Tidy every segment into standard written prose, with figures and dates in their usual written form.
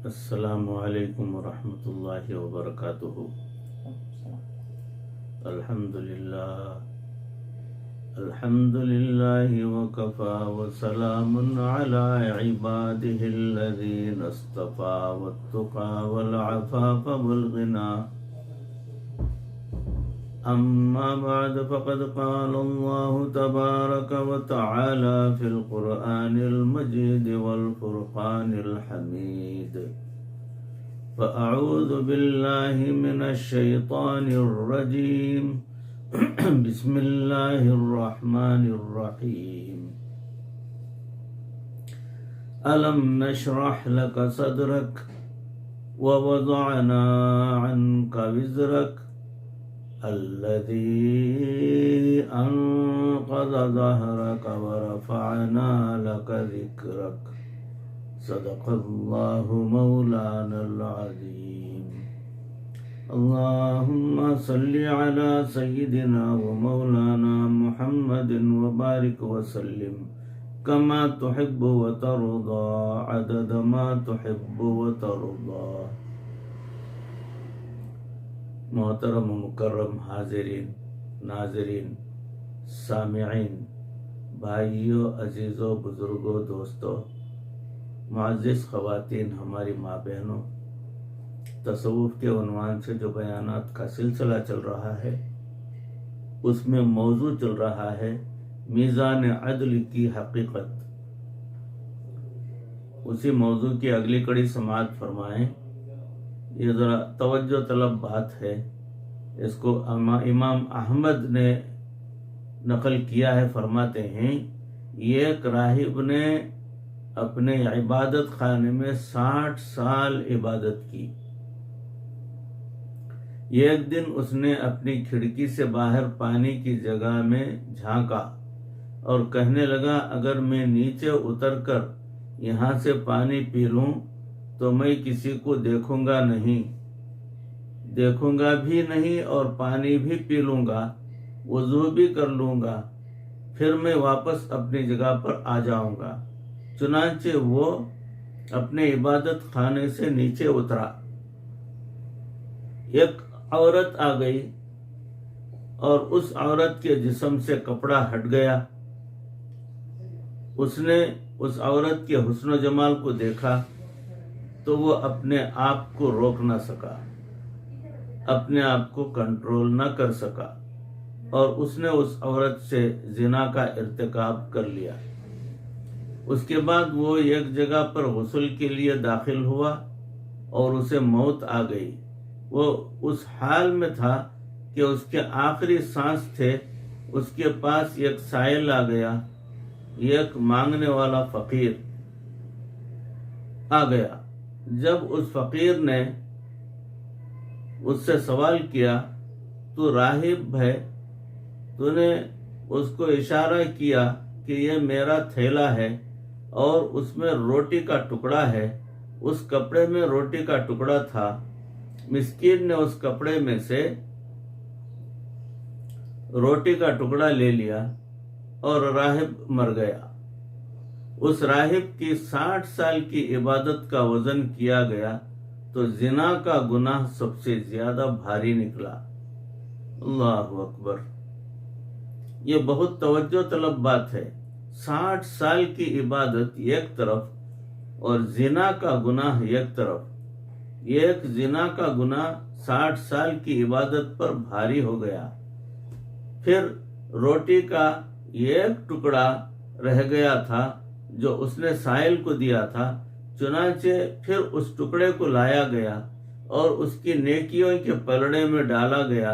السلام علیکم ورحمۃ اللہ وبرکاتہ۔ الحمد للہ وکفى وسلام علی عباده الذین اصطفى والتقى والعفاف والغنى، اما بعد فقد قال الله تبارك وتعالى في القرآن المجيد والفرقان الحميد، فأعوذ بالله من الشيطان الرجيم، بسم الله الرحمن الرحيم، ألم نشرح لك صدرك ووضعنا عنك وزرك الذي أنقض ظهرك ورفعنا لك ذكرك، صدق الله مولانا العظيم۔ اللهم صل على سيدنا ومولانا محمد وبارك وسلم كما تحب وترضى عدد ما تحب وترضى۔ محترم و مکرم حاضرین، ناظرین، سامعین، بھائیوں، عزیزوں، بزرگوں، دوستوں، معزز خواتین، ہماری ماں بہنوں، تصوف کے عنوان سے جو بیانات کا سلسلہ چل رہا ہے اس میں موضوع چل رہا ہے میزان عدل کی حقیقت۔ اسی موضوع کی اگلی کڑی سماعت فرمائیں۔ یہ ذرا توجہ طلب بات ہے، اس کو امام احمد نے نقل کیا ہے۔ فرماتے ہیں ایک راہب نے اپنے عبادت خانے میں 60 سال عبادت کی۔ ایک دن اس نے اپنی کھڑکی سے باہر پانی کی جگہ میں جھانکا اور کہنے لگا اگر میں نیچے اتر کر یہاں سے پانی پی لوں تو میں کسی کو دیکھوں گا بھی نہیں اور پانی بھی پی لوں گا، وضو بھی کر لوں گا، پھر میں واپس اپنی جگہ پر آ جاؤں گا۔ چنانچہ وہ اپنے عبادت خانے سے نیچے اترا۔ ایک عورت آ گئی اور اس عورت کے جسم سے کپڑا ہٹ گیا۔ اس نے اس عورت کے حسن و جمال کو دیکھا تو وہ اپنے آپ کو روک نہ سکا، اپنے آپ کو کنٹرول نہ کر سکا اور اس نے اس عورت سے زنا کا ارتکاب کر لیا۔ اس کے بعد وہ ایک جگہ پر غسل کے لیے داخل ہوا اور اسے موت آ گئی۔ وہ اس حال میں تھا کہ اس کے آخری سانس تھے۔ اس کے پاس ایک سائل آ گیا، ایک مانگنے والا فقیر آ گیا۔ جب اس فقیر نے اس سے سوال کیا تو راہب ہے، تو نے اس کو اشارہ کیا کہ یہ میرا تھیلا ہے اور اس میں روٹی کا ٹکڑا ہے۔ اس کپڑے میں روٹی کا ٹکڑا تھا۔ مسکین نے اس کپڑے میں سے روٹی کا ٹکڑا لے لیا اور راہب مر گیا۔ اس راہب کی 60 سال کی عبادت کا وزن کیا گیا تو زنا کا گناہ سب سے زیادہ بھاری نکلا۔ اللہ اکبر! یہ بہت توجہ طلب بات ہے۔ 60 سال کی عبادت ایک طرف اور زنا کا گناہ ایک طرف۔ ایک زنا کا گناہ 60 سال کی عبادت پر بھاری ہو گیا۔ پھر روٹی کا ایک ٹکڑا رہ گیا تھا جو اس نے سائل کو دیا تھا۔ چنانچہ پھر اس ٹکڑے کو لایا گیا اور اس کی نیکیوں کے پلڑے میں ڈالا گیا۔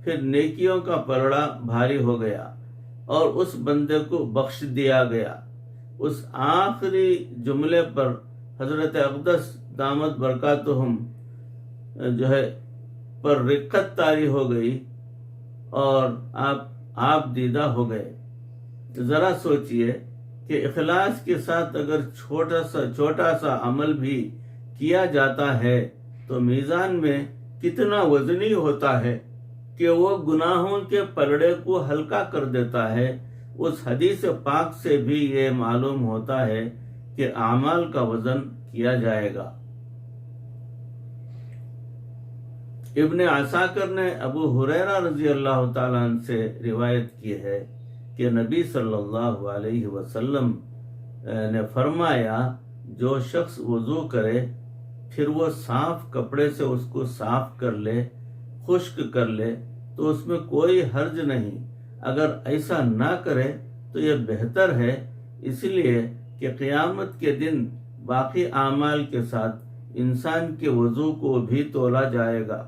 پھر نیکیوں کا پلڑا بھاری ہو گیا اور اس بندے کو بخش دیا گیا۔ اس آخری جملے پر حضرت اقدس دامت برکاتہم پر رقت طاری ہو گئی اور آپ دیدہ ہو گئے۔ ذرا سوچئے کہ اخلاص کے ساتھ اگر چھوٹا سا عمل بھی کیا جاتا ہے تو میزان میں کتنا وزنی ہوتا ہے کہ وہ گناہوں کے پلڑے کو ہلکا کر دیتا ہے۔ اس حدیث پاک سے بھی یہ معلوم ہوتا ہے کہ اعمال کا وزن کیا جائے گا۔ ابن عساکر نے ابو ہریرہ رضی اللہ تعالیٰ عنہ سے روایت کی ہے کہ نبی صلی اللہ علیہ وسلم نے فرمایا جو شخص وضو کرے پھر وہ صاف کپڑے سے اس کو صاف کر لے، خشک کر لے تو اس میں کوئی حرج نہیں، اگر ایسا نہ کرے تو یہ بہتر ہے، اس لیے کہ قیامت کے دن باقی اعمال کے ساتھ انسان کے وضو کو بھی تولا جائے گا۔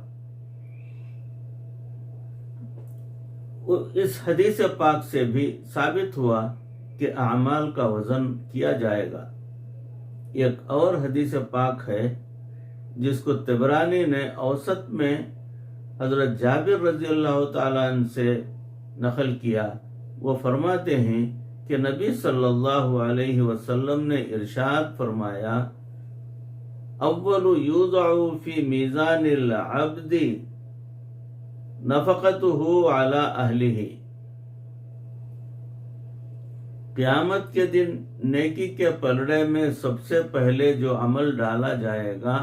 اس حدیث پاک سے بھی ثابت ہوا کہ اعمال کا وزن کیا جائے گا۔ ایک اور حدیث پاک ہے جس کو طبرانی نے اوسط میں حضرت جابر رضی اللہ تعالیٰ عنہ سے نقل کیا۔ وہ فرماتے ہیں کہ نبی صلی اللہ علیہ وسلم نے ارشاد فرمایا، اول یوضع فی میزان العبد نفقته علی اہلہ، قیامت کے دن نیکی کے پلڑے میں سب سے پہلے جو عمل ڈالا جائے گا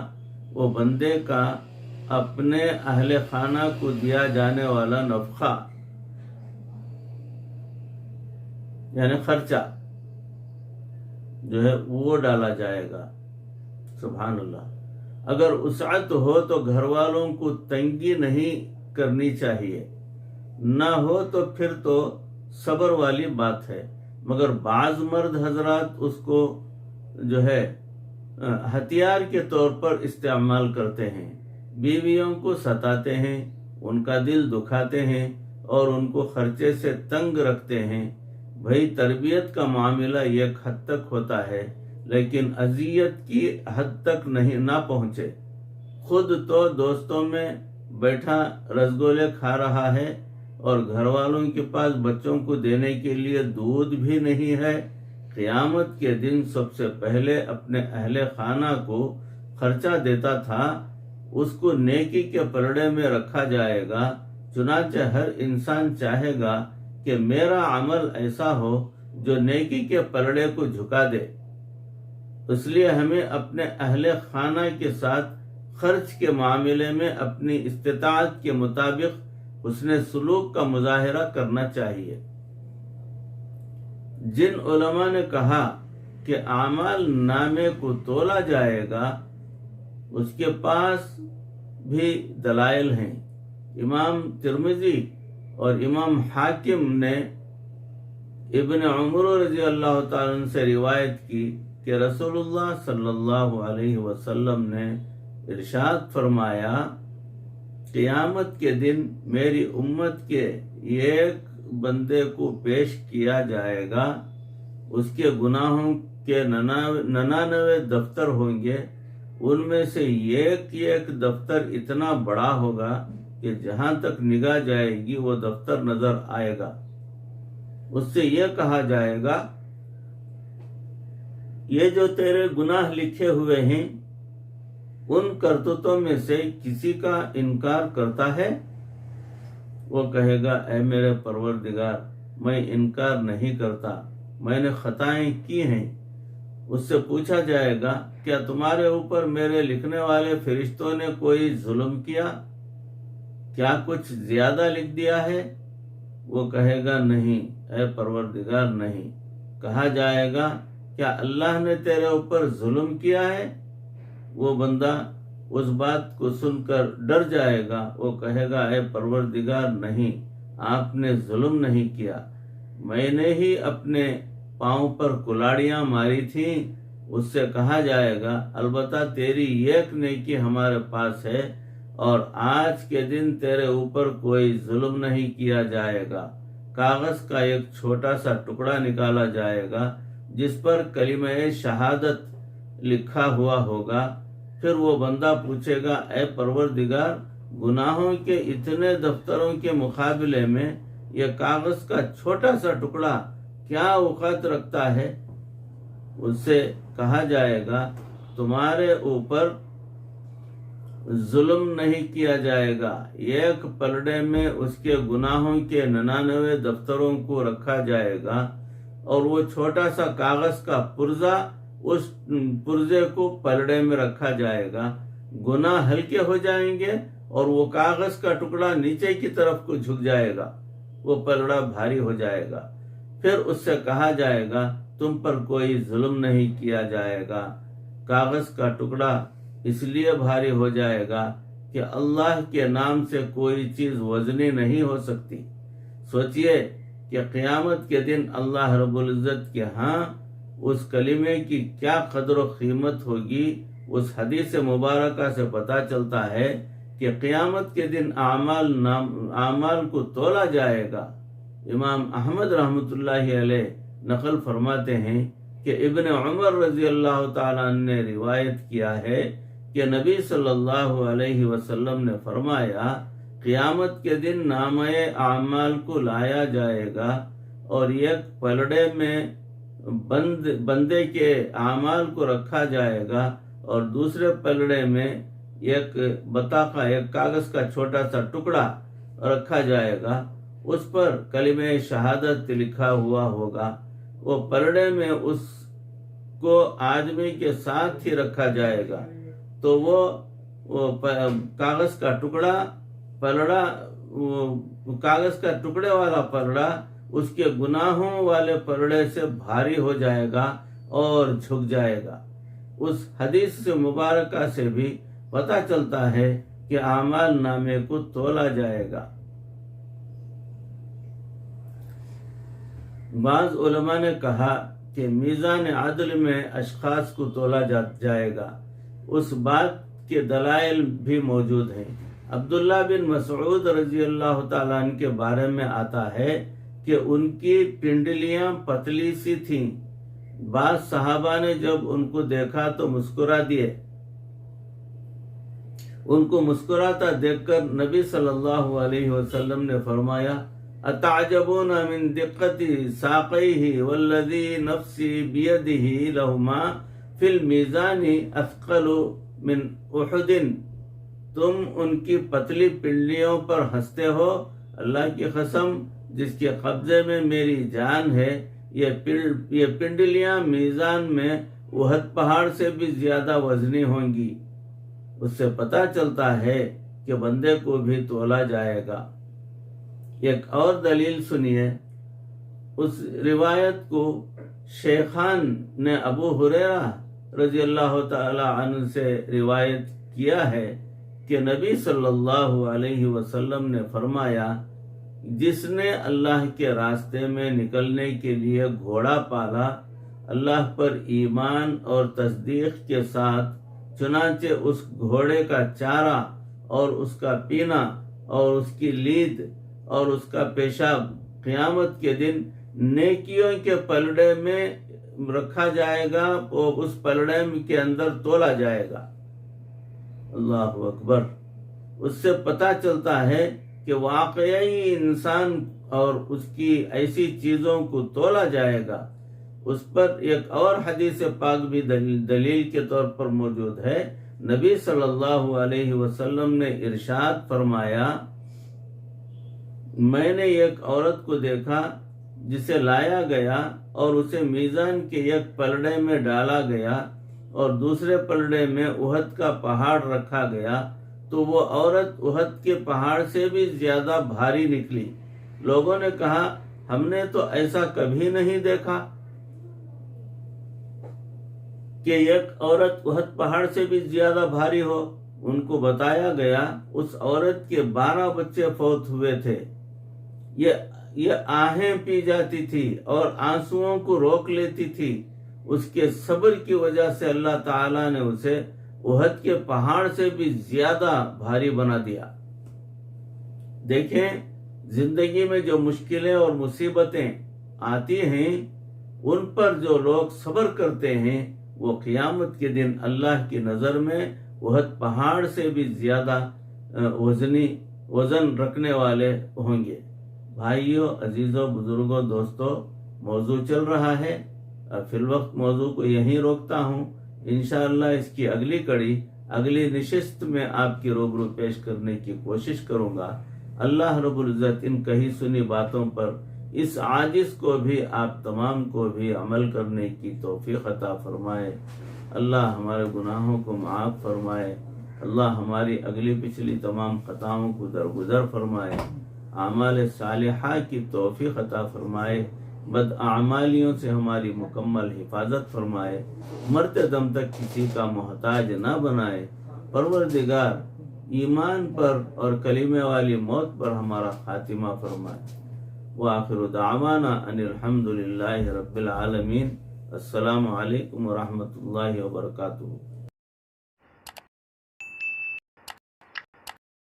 وہ بندے کا اپنے اہل خانہ کو دیا جانے والا نفقہ یعنی خرچہ جو ہے وہ ڈالا جائے گا۔ سبحان اللہ۔ اگر وسعت ہو تو گھر والوں کو تنگی نہیں کرنی چاہیے، نہ ہو تو پھر تو صبر والی بات ہے، مگر بعض مرد حضرات اس کو جو ہے ہتھیار کے طور پر استعمال کرتے ہیں، بیویوں کو ستاتے ہیں، ان کا دل دکھاتے ہیں اور ان کو خرچے سے تنگ رکھتے ہیں۔ بھئی تربیت کا معاملہ ایک حد تک ہوتا ہے لیکن اذیت کی حد تک نہ پہنچے۔ خود تو دوستوں میں بیٹھا رسگولے کھا رہا ہے اور گھر والوں کے پاس بچوں کو دینے کے لیے دودھ بھی نہیں ہے، قیامت کے دن سب سے پہلے اپنے اہل خانہ کو خرچہ دیتا تھا، اس کو نیکی کے پلڑے میں رکھا جائے گا۔ چنانچہ ہر انسان چاہے گا کہ میرا عمل ایسا ہو جو نیکی کے پلڑے کو جھکا دے، اس لیے ہمیں اپنے اہل خانہ کے ساتھ خرچ کے معاملے میں اپنی استطاعت کے مطابق حسن سلوک کا مظاہرہ کرنا چاہیے۔ جن علماء نے کہا کہ اعمال نامے کو تولا جائے گا اس کے پاس بھی دلائل ہیں۔ امام ترمذی اور امام حاکم نے ابن عمر رضی اللہ تعالیٰ عنہ سے روایت کی کہ رسول اللہ صلی اللہ علیہ وسلم نے ارشاد فرمایا، قیامت کے دن میری امت کے ایک بندے کو پیش کیا جائے گا، اس کے گناہوں کے 99 دفتر ہوں گے، ان میں سے ایک دفتر اتنا بڑا ہوگا کہ جہاں تک نگاہ جائے گی وہ دفتر نظر آئے گا۔ اس سے یہ کہا جائے گا، یہ جو تیرے گناہ لکھے ہوئے ہیں ان کرتوتوں میں سے کسی کا انکار کرتا ہے؟ وہ کہے گا، اے میرے پروردگار، میں انکار نہیں کرتا، میں نے خطائیں کی ہیں۔ اس سے پوچھا جائے گا، کیا تمہارے اوپر میرے لکھنے والے فرشتوں نے کوئی ظلم کیا؟ کیا کچھ زیادہ لکھ دیا ہے؟ وہ کہے گا، نہیں اے پروردگار نہیں۔ کہا جائے گا، کیا اللہ نے تیرے اوپر ظلم کیا ہے؟ وہ بندہ اس بات کو سن کر ڈر جائے گا، وہ کہے گا، اے پروردگار نہیں، آپ نے ظلم نہیں کیا، میں نے ہی اپنے پاؤں پر کلاڑیاں ماری تھیں۔ اس سے کہا جائے گا، البتہ تیری ایک نیکی ہمارے پاس ہے اور آج کے دن تیرے اوپر کوئی ظلم نہیں کیا جائے گا۔ کاغذ کا ایک چھوٹا سا ٹکڑا نکالا جائے گا جس پر کلمہ شہادت لکھا ہوا ہوگا۔ پھر وہ بندہ پوچھے گا، اے پروردگار، گناہوں کے اتنے دفتروں کے مقابلے میں یہ کاغذ کا چھوٹا سا ٹکڑا کیا اوقات رکھتا ہے؟ اس سے کہا جائے گا، تمہارے اوپر ظلم نہیں کیا جائے گا، ایک پلڑے میں اس کے گناہوں کے 99 دفتروں کو رکھا جائے گا اور وہ چھوٹا سا کاغذ کا پرزہ اس پرزے کو پلڑے میں رکھا جائے گا۔ گناہ ہلکے ہو جائیں گے اور وہ کاغذ کا ٹکڑا نیچے کی طرف کو جھک جائے گا، وہ پلڑا بھاری ہو جائے گا۔ پھر اس سے کہا جائے گا تم پر کوئی ظلم نہیں کیا جائے گا۔ کاغذ کا ٹکڑا اس لیے بھاری ہو جائے گا کہ اللہ کے نام سے کوئی چیز وزنی نہیں ہو سکتی۔ سوچئے کہ قیامت کے دن اللہ رب العزت کے ہاں اس کلمے کی کیا قدر و قیمت ہوگی۔ اس حدیث مبارکہ سے پتہ چلتا ہے کہ قیامت کے دن اعمال کو تولا جائے گا۔ امام احمد رحمۃ اللہ علیہ نقل فرماتے ہیں کہ ابن عمر رضی اللہ تعالیٰ عنہ نے روایت کیا ہے کہ نبی صلی اللہ علیہ وسلم نے فرمایا قیامت کے دن نامہ اعمال کو لایا جائے گا اور ایک پلڑے میں بندے کے اعمال کو رکھا جائے گا اور دوسرے پلڑے میں ایک بطاقہ، ایک کاغذ کا چھوٹا سا ٹکڑا رکھا جائے گا، اس پر کلمہ شہادت لکھا ہوا ہوگا۔ وہ پلڑے میں اس کو آدمی کے ساتھ ہی رکھا جائے گا تو وہ کاغذ کا ٹکڑے والا پلڑا اس کے گناہوں والے پلڑے سے بھاری ہو جائے گا اور جھک جائے گا۔ اس حدیث سے مبارکہ سے بھی پتہ چلتا ہے کہ اعمال نامے کو تولا جائے گا۔ بعض علماء نے کہا کہ میزان عدل میں اشخاص کو تولا جائے گا۔ اس بات کے دلائل بھی موجود ہیں۔ عبداللہ بن مسعود رضی اللہ تعالیٰ عنہ کے بارے میں آتا ہے کہ ان کی پنڈلیاں پتلی سی تھیں۔ بعض صحابہ نے جب ان کو دیکھا تو مسکرا دیے۔ ان کو مسکراتا دیکھ کر نبی صلی اللہ علیہ وسلم نے فرمایا اتعجبون من دقت ساقیہ والذی نفسی بیدہ لہما فی المیزان اثقل من احد۔ تم ان کی پتلی پنڈلیوں پر ہنستے ہو، اللہ کی قسم جس کے قبضے میں میری جان ہے، یہ پنڈلیاں میزان میں احد پہاڑ سے بھی زیادہ وزنی ہوں گی۔ اس سے پتہ چلتا ہے کہ بندے کو بھی تولا جائے گا۔ ایک اور دلیل سنیے۔ اس روایت کو شیخان نے ابو ہریرہ رضی اللہ تعالی عنہ سے روایت کیا ہے کہ نبی صلی اللہ علیہ وسلم نے فرمایا جس نے اللہ کے راستے میں نکلنے کے لیے گھوڑا پالا اللہ پر ایمان اور تصدیق کے ساتھ، چنانچہ اس گھوڑے کا چارہ اور اس کا پینا اور اس کی لید اور اس کا پیشاب قیامت کے دن نیکیوں کے پلڑے میں رکھا جائے گا اور اس پلڑے کے اندر تولا جائے گا۔ اللہ اکبر۔ اس سے پتہ چلتا ہے کہ واقعی انسان اور اس کی ایسی چیزوں کو تولا جائے گا۔ اس پر ایک اور حدیث پاک بھی دلیل کے طور پر موجود ہے۔ نبی صلی اللہ علیہ وسلم نے ارشاد فرمایا میں نے ایک عورت کو دیکھا جسے لایا گیا اور اسے میزان کے ایک پلڑے میں ڈالا گیا اور دوسرے پلڑے میں احد کا پہاڑ رکھا گیا تو وہ عورت احد کے پہاڑ سے بھی زیادہ بھاری نکلی۔ لوگوں نے کہا ہم نے تو ایسا کبھی نہیں دیکھا کہ ایک عورت احد پہاڑ سے بھی زیادہ بھاری ہو۔ ان کو بتایا گیا اس عورت کے 12 بچے فوت ہوئے تھے۔ یہ آہیں پی جاتی تھی اور آنسوؤں کو روک لیتی تھی۔ اس کے صبر کی وجہ سے اللہ تعالیٰ نے اسے احد کے پہاڑ سے بھی زیادہ بھاری بنا دیا۔ دیکھیں زندگی میں جو مشکلیں اور مصیبتیں آتی ہیں ان پر جو لوگ صبر کرتے ہیں وہ قیامت کے دن اللہ کی نظر میں احد پہاڑ سے بھی زیادہ وزن رکھنے والے ہوں گے۔ بھائیوں، عزیزوں، بزرگوں، دوستوں، موضوع چل رہا ہے، فی الوقت موضوع کو یہیں روکتا ہوں۔ انشاءاللہ اس کی اگلی کڑی اگلی نشست میں آپ کی روبرو پیش کرنے کی کوشش کروں گا۔ اللہ رب العزت ان کہی سنی باتوں پر اس عاجز کو بھی آپ تمام کو بھی عمل کرنے کی توفیق عطا فرمائے۔ اللہ ہمارے گناہوں کو معاف فرمائے۔ اللہ ہماری اگلی پچھلی تمام خطاؤں کو درگزر فرمائے، اعمال صالحہ کی توفیق عطا فرمائے، بد اعمالیوں سے ہماری مکمل حفاظت فرمائے، مرتے دم تک کسی کا محتاج نہ بنائے۔ پروردگار ایمان پر اور کلمے والی موت پر ہمارا خاتمہ فرمائے۔ وآخر دعوانا ان الحمد للہ رب العالمین۔ السلام علیکم ورحمۃ اللہ وبرکاتہ۔